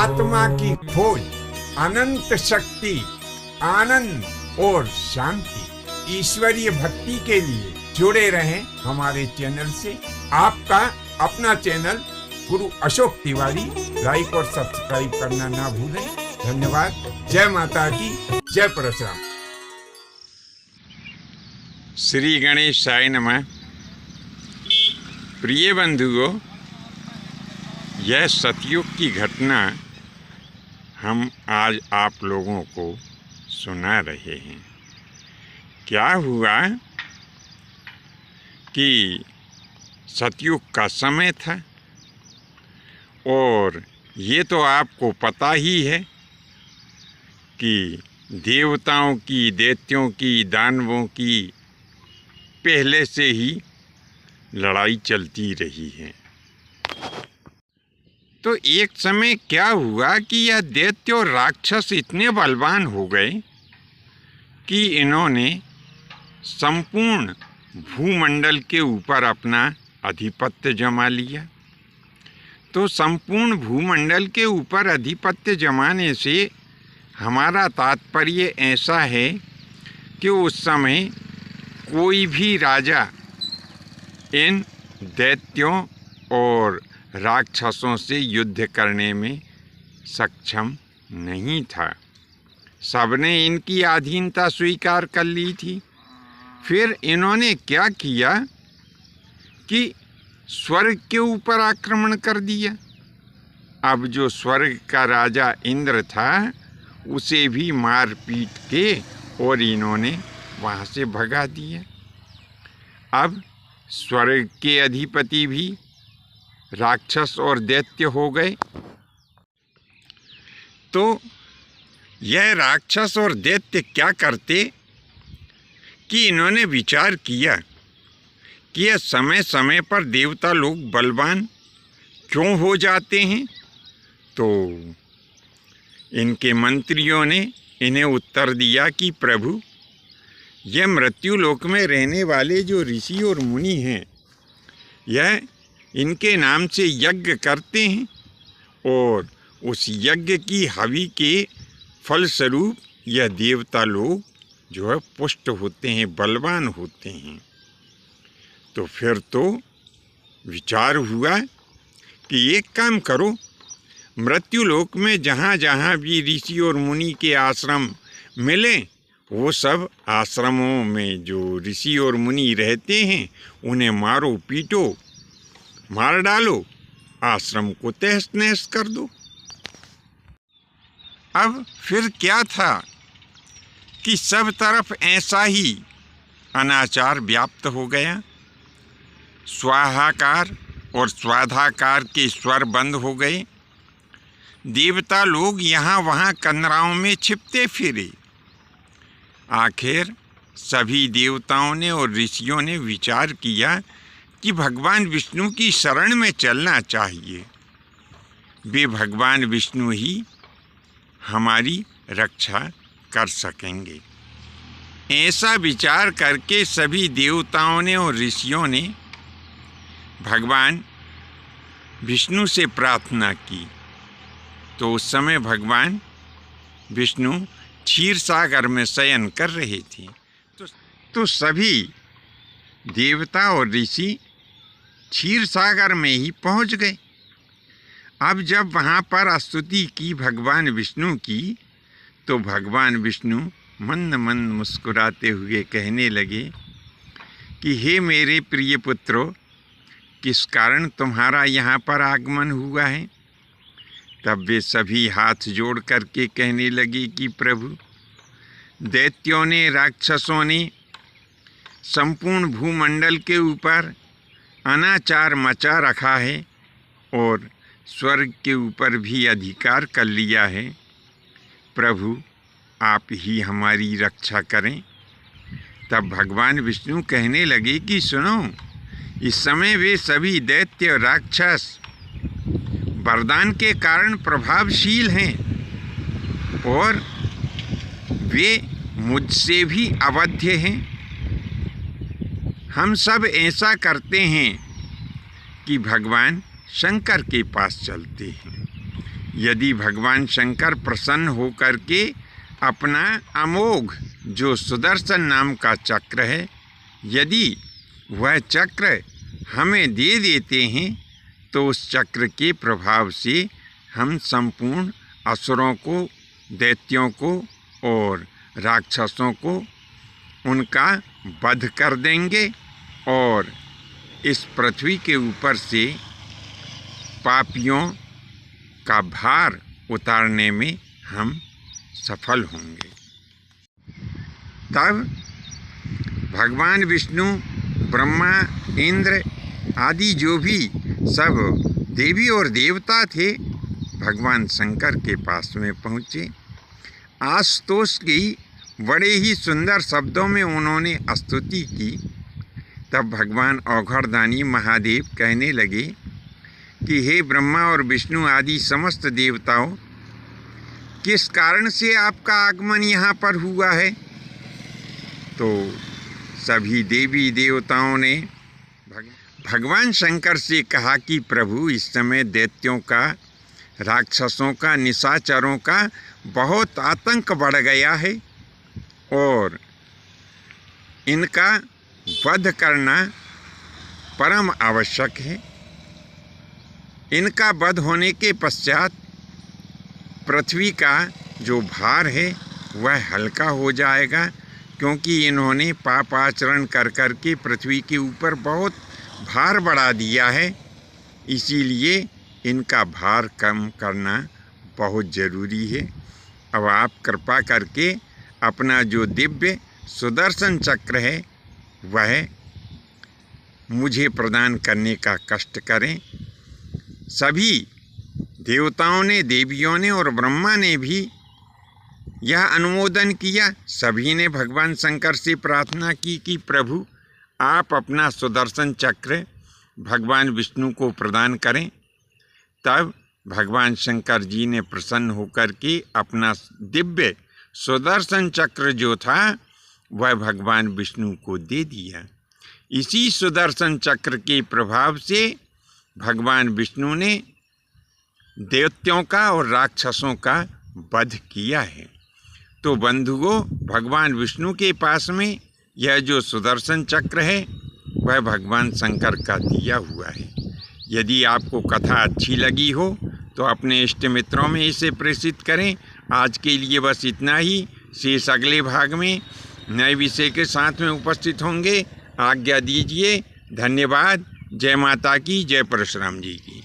आत्मा की खोज, अनंत शक्ति, आनंद और शांति, ईश्वरीय भक्ति के लिए जुड़े रहें हमारे चैनल से। आपका अपना चैनल गुरु अशोक तिवारी, लाइक और सब्सक्राइब करना ना भूलें। धन्यवाद। जय माता की, जय परशुराम। श्री गणेशाय नमः। प्रिय बंधुओं, यह सतयुग की घटना हम आज आप लोगों को सुना रहे हैं। क्या हुआ कि सतयुग का समय था और ये तो आपको पता ही है कि देवताओं की, दैत्यों की, दानवों की पहले से ही लड़ाई चलती रही है। तो एक समय क्या हुआ कि यह दैत्य और राक्षस इतने बलवान हो गए कि इन्होंने संपूर्ण भूमंडल के ऊपर अपना आधिपत्य जमा लिया। तो संपूर्ण भूमंडल के ऊपर आधिपत्य जमाने से हमारा तात्पर्य ऐसा है कि उस समय कोई भी राजा इन दैत्यों और राक्षसों से युद्ध करने में सक्षम नहीं था। सबने इनकी अधीनता स्वीकार कर ली थी। फिर इन्होंने क्या किया कि स्वर्ग के ऊपर आक्रमण कर दिया। अब जो स्वर्ग का राजा इंद्र था उसे भी मार पीट के और इन्होंने वहाँ से भगा दिया। अब स्वर्ग के अधिपति भी राक्षस और दैत्य हो गए। तो यह राक्षस और दैत्य क्या करते कि इन्होंने विचार किया कि यह समय समय पर देवता लोग बलवान क्यों हो जाते हैं। तो इनके मंत्रियों ने इन्हें उत्तर दिया कि प्रभु, यह मृत्यु लोक में रहने वाले जो ऋषि और मुनि हैं, यह इनके नाम से यज्ञ करते हैं और उस यज्ञ की हवि के फलस्वरूप यह देवता लोग जो है पुष्ट होते हैं, बलवान होते हैं। तो फिर तो विचार हुआ कि एक काम करो, मृत्यु लोक में जहाँ जहाँ भी ऋषि और मुनि के आश्रम मिले, वो सब आश्रमों में जो ऋषि और मुनि रहते हैं उन्हें मारो पीटो, मार डालो, आश्रम को तहस नहस कर दो। अब फिर क्या था कि सब तरफ ऐसा ही अनाचार व्याप्त हो गया। स्वाहाकार और स्वाधाकार के स्वर बंद हो गए। देवता लोग यहाँ वहाँ कन्नराओं में छिपते फिरे। आखिर सभी देवताओं ने और ऋषियों ने विचार किया कि भगवान विष्णु की शरण में चलना चाहिए। वे भगवान विष्णु ही हमारी रक्षा कर सकेंगे। ऐसा विचार करके सभी देवताओं ने और ऋषियों ने भगवान विष्णु से प्रार्थना की। तो उस समय भगवान विष्णु क्षीर सागर में शयन कर रहे थे। तो सभी देवता और ऋषि क्षीर सागर में ही पहुंच गए। अब जब वहाँ पर स्तुति की भगवान विष्णु की, तो भगवान विष्णु मंद मंद मुस्कुराते हुए कहने लगे कि हे मेरे प्रिय पुत्रों, किस कारण तुम्हारा यहाँ पर आगमन हुआ है। तब वे सभी हाथ जोड़ करके कहने लगे कि प्रभु, दैत्यों ने, राक्षसों ने संपूर्ण भूमंडल के ऊपर अनाचार मचा रखा है और स्वर्ग के ऊपर भी अधिकार कर लिया है। प्रभु, आप ही हमारी रक्षा करें। तब भगवान विष्णु कहने लगे कि सुनो, इस समय वे सभी दैत्य राक्षस वरदान के कारण प्रभावशील हैं और वे मुझसे भी अवध्य हैं। हम सब ऐसा करते हैं कि भगवान शंकर के पास चलते हैं। यदि भगवान शंकर प्रसन्न होकर के अपना अमोघ जो सुदर्शन नाम का चक्र है, यदि वह चक्र हमें दे देते हैं तो उस चक्र के प्रभाव से हम संपूर्ण असुरों को, दैत्यों को और राक्षसों को उनका वध कर देंगे और इस पृथ्वी के ऊपर से पापियों का भार उतारने में हम सफल होंगे। तब भगवान विष्णु, ब्रह्मा, इंद्र आदि जो भी सब देवी और देवता थे भगवान शंकर के पास में पहुँचे। आशुतोष की बड़े ही सुंदर शब्दों में उन्होंने स्तुति की। तब भगवान औघड़दानी महादेव कहने लगे कि हे ब्रह्मा और विष्णु आदि समस्त देवताओं, किस कारण से आपका आगमन यहाँ पर हुआ है? तो सभी देवी देवताओं ने भगवान शंकर से कहा कि प्रभु, इस समय दैत्यों का, राक्षसों का, निशाचरों का बहुत आतंक बढ़ गया है और इनका वध करना परम आवश्यक है। इनका वध होने के पश्चात पृथ्वी का जो भार है वह हल्का हो जाएगा, क्योंकि इन्होंने पाप आचरण कर कर के पृथ्वी के ऊपर बहुत भार बढ़ा दिया है। इसीलिए इनका भार कम करना बहुत ज़रूरी है। अब आप कृपा करके अपना जो दिव्य सुदर्शन चक्र है वह मुझे प्रदान करने का कष्ट करें। सभी देवताओं ने, देवियों ने और ब्रह्मा ने भी यह अनुमोदन किया। सभी ने भगवान शंकर से प्रार्थना की कि प्रभु, आप अपना सुदर्शन चक्र भगवान विष्णु को प्रदान करें। तब भगवान शंकर जी ने प्रसन्न होकर के अपना दिव्य सुदर्शन चक्र जो था वह भगवान विष्णु को दे दिया। इसी सुदर्शन चक्र के प्रभाव से भगवान विष्णु ने दैत्यों का और राक्षसों का वध किया है। तो बंधुओं, भगवान विष्णु के पास में यह जो सुदर्शन चक्र है वह भगवान शंकर का दिया हुआ है। यदि आपको कथा अच्छी लगी हो तो अपने इष्ट मित्रों में इसे प्रेषित करें। आज के लिए बस इतना ही। शेष अगले भाग में नए विषय के साथ में उपस्थित होंगे। आज्ञा दीजिए। धन्यवाद। जय माता की, जय परशुराम जी की।